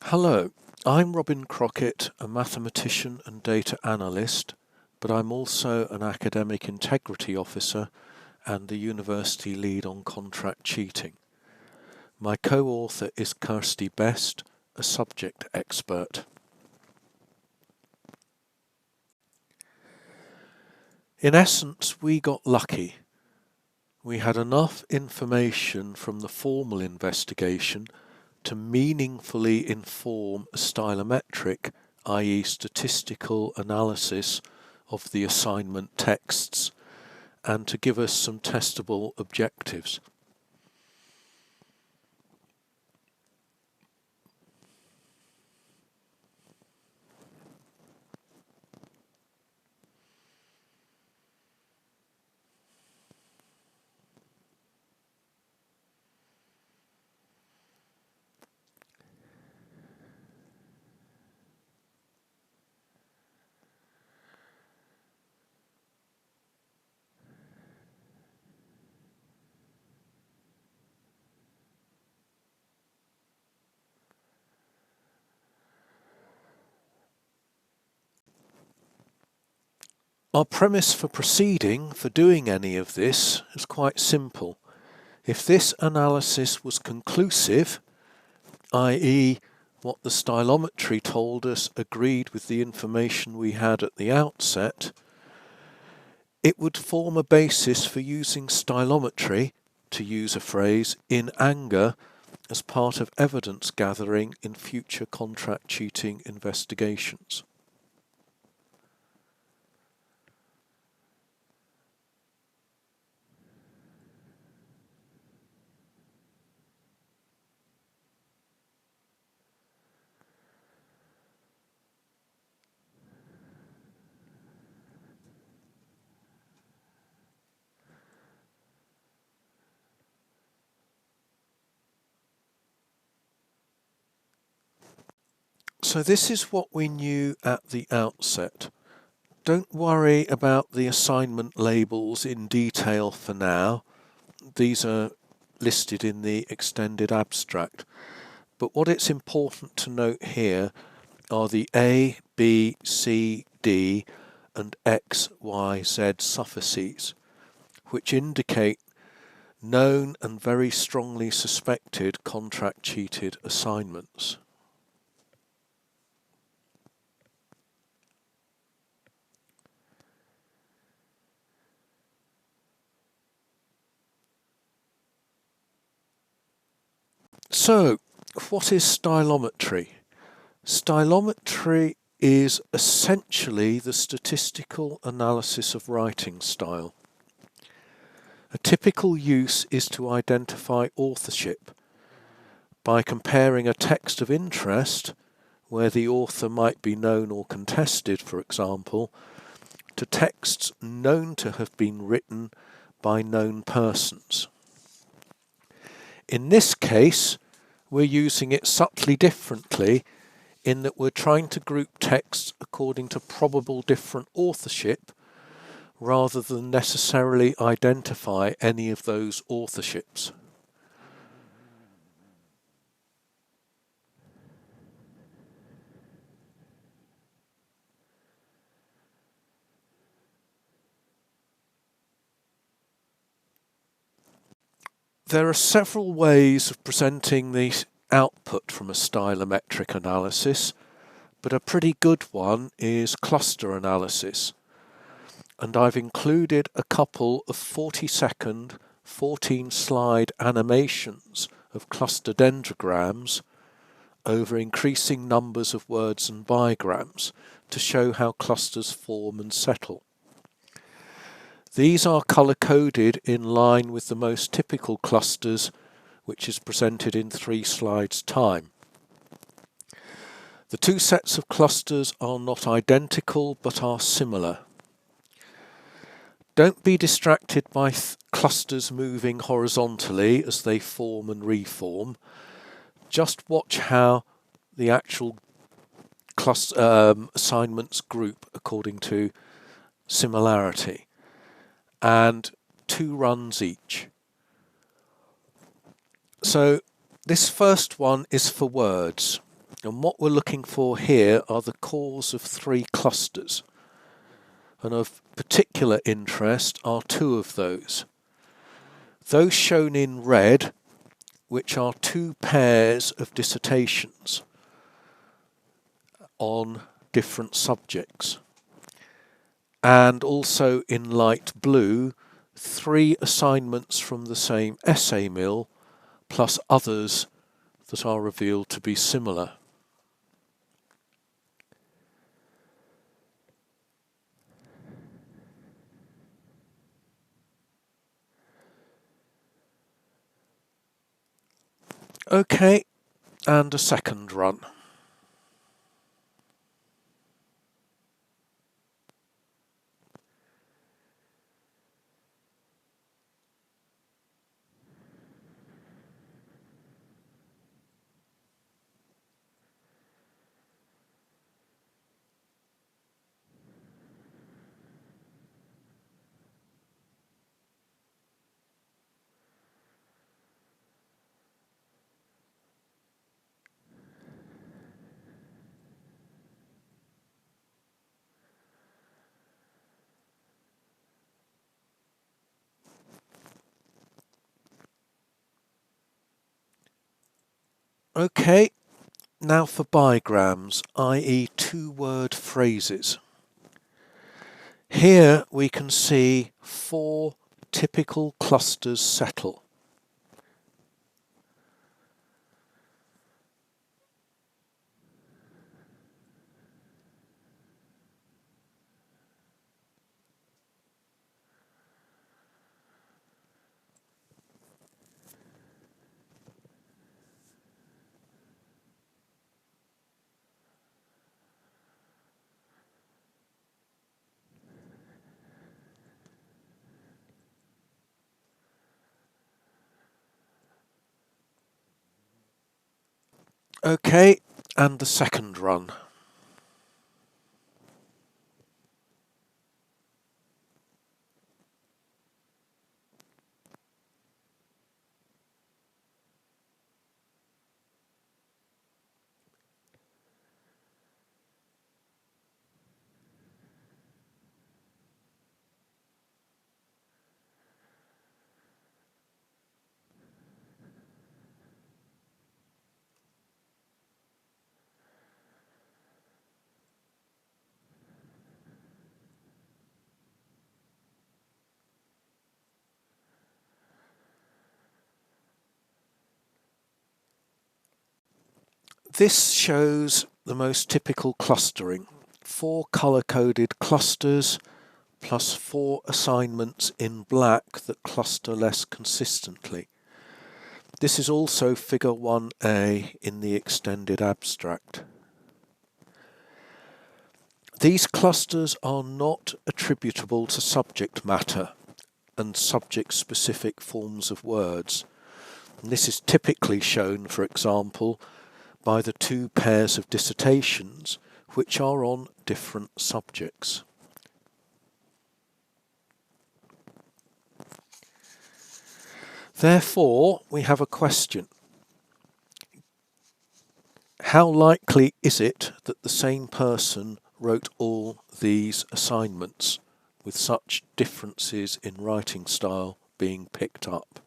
Hello, I'm Robin Crockett, a mathematician and data analyst, but I'm also an academic integrity officer and the university lead on contract cheating. My co-author is Kirsty Best, a subject expert. In essence, we got lucky. We had enough information from the formal investigation to meaningfully inform a stylometric, i.e. statistical analysis of the assignment texts, and to give us some testable objectives. Our premise for proceeding, for doing any of this, is quite simple. If this analysis was conclusive, i.e. what the stylometry told us agreed with the information we had at the outset, it would form a basis for using stylometry, to use a phrase, in anger as part of evidence gathering in future contract cheating investigations. So this is what we knew at the outset. Don't worry about the assignment labels in detail for now. These are listed in the extended abstract. But what it's important to note here are the A, B, C, D and X, Y, Z suffixes, which indicate known and very strongly suspected contract cheated assignments. So, what is stylometry? Stylometry is essentially the statistical analysis of writing style. A typical use is to identify authorship by comparing a text of interest, where the author might be known or contested, for example, to texts known to have been written by known persons. In this case, we're using it subtly differently in that we're trying to group texts according to probable different authorship rather than necessarily identify any of those authorships. There are several ways of presenting the output from a stylometric analysis, but a pretty good one is cluster analysis. And I've included a couple of 40-second, 14-slide animations of cluster dendrograms over increasing numbers of words and bigrams to show how clusters form and settle. These are colour-coded in line with the most typical clusters, which is presented in 3 slides' time. The two sets of clusters are not identical, but are similar. Don't be distracted by clusters moving horizontally as they form and reform. Just watch how the actual assignments group according to similarity, and 2 runs each. So this first one is for words, And what we're looking for here are the cores of 3 clusters. And of particular interest are 2 of those. Those shown in red, which are 2 pairs of dissertations on different subjects. And also in light blue, 3 assignments from the same essay mill, plus others that are revealed to be similar. Okay, and a second run. Okay, now for bigrams, i.e. 2-word phrases. Here we can see 4 typical clusters settle. Okay, and the second run. This shows the most typical clustering. 4 colour-coded clusters plus 4 assignments in black that cluster less consistently. This is also figure 1A in the extended abstract. These clusters are not attributable to subject matter and subject-specific forms of words. And this is typically shown, for example, by the 2 pairs of dissertations which are on different subjects. Therefore, we have a question. How likely is it that the same person wrote all these assignments, with such differences in writing style being picked up?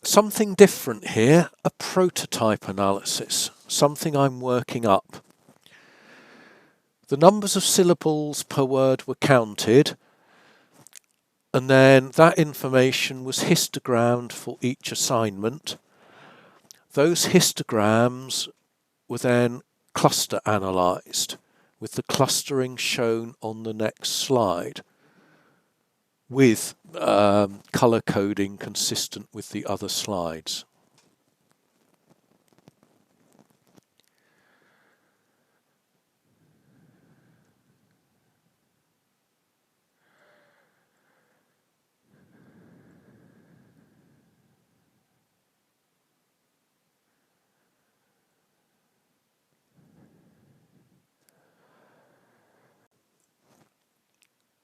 Something different here, a prototype analysis, something I'm working up. The numbers of syllables per word were counted, and then that information was histogrammed for each assignment. Those histograms were then cluster analysed, with the clustering shown on the next slide, with colour coding consistent with the other slides.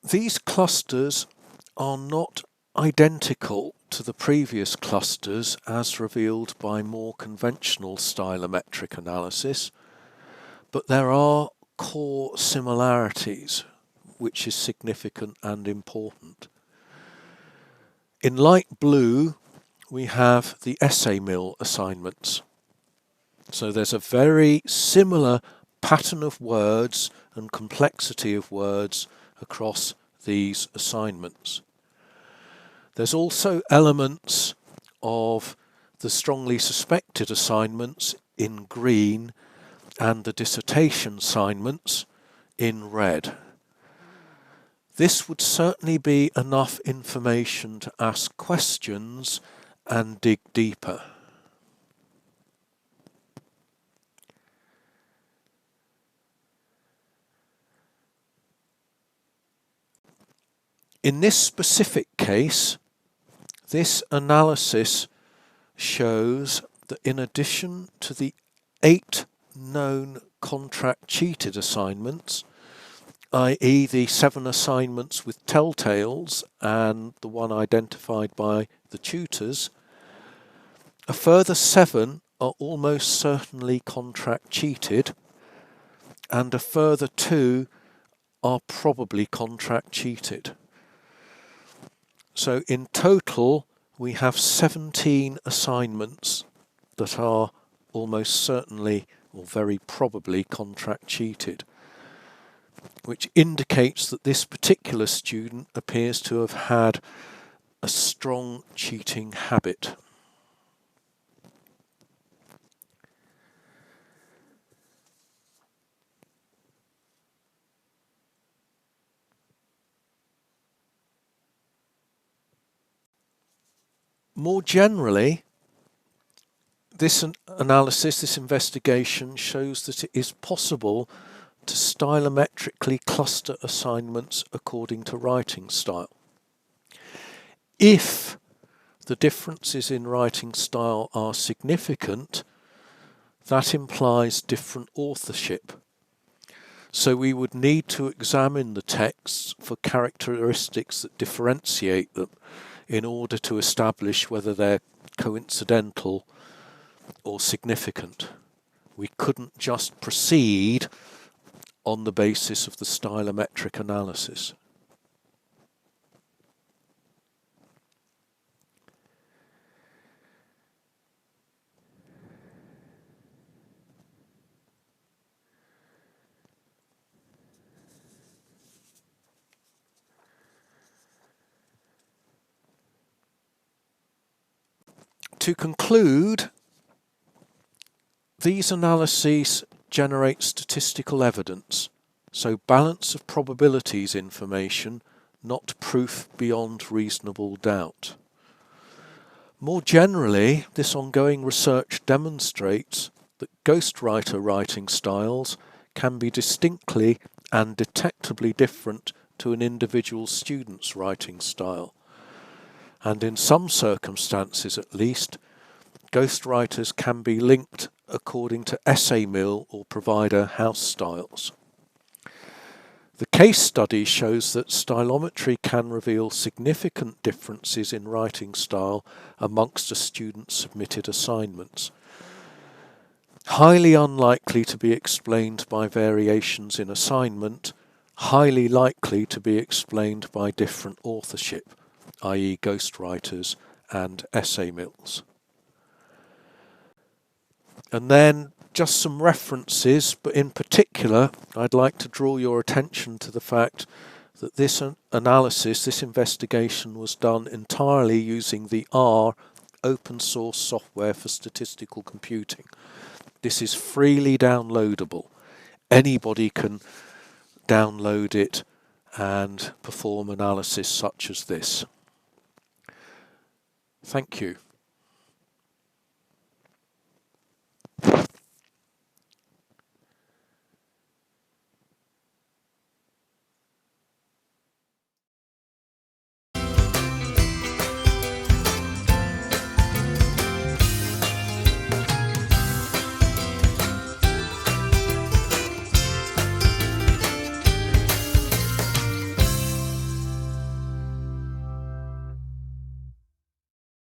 These clusters are not identical to the previous clusters as revealed by more conventional stylometric analysis, but there are core similarities which is significant and important. In light blue, we have the essay mill assignments. So there's a very similar pattern of words and complexity of words across these assignments. There's also elements of the strongly suspected assignments in green and the dissertation assignments in red. This would certainly be enough information to ask questions and dig deeper. In this specific case, this analysis shows that in addition to the 8 known contract cheated assignments, i.e. the 7 assignments with telltales and the one identified by the tutors, a further 7 are almost certainly contract cheated, and a further 2 are probably contract cheated. So in total, we have 17 assignments that are almost certainly or very probably contract cheated, which indicates that this particular student appears to have had a strong cheating habit. More generally, this analysis, this investigation shows that it is possible to stylometrically cluster assignments according to writing style. If the differences in writing style are significant, that implies different authorship. So we would need to examine the texts for characteristics that differentiate them in order to establish whether they're coincidental or significant. We couldn't just proceed on the basis of the stylometric analysis. To conclude, these analyses generate statistical evidence, so balance of probabilities information, not proof beyond reasonable doubt. More generally, this ongoing research demonstrates that ghostwriter writing styles can be distinctly and detectably different to an individual student's writing style. And in some circumstances at least, ghostwriters can be linked according to essay mill or provider house styles. The case study shows that stylometry can reveal significant differences in writing style amongst a student's submitted assignments. Highly unlikely to be explained by variations in assignment, highly likely to be explained by different authorship, i.e. ghostwriters and essay mills. And then just some references, but in particular I'd like to draw your attention to the fact that this analysis, this investigation was done entirely using the R open source software for statistical computing. This is freely downloadable. Anybody can download it and perform analysis such as this. Thank you.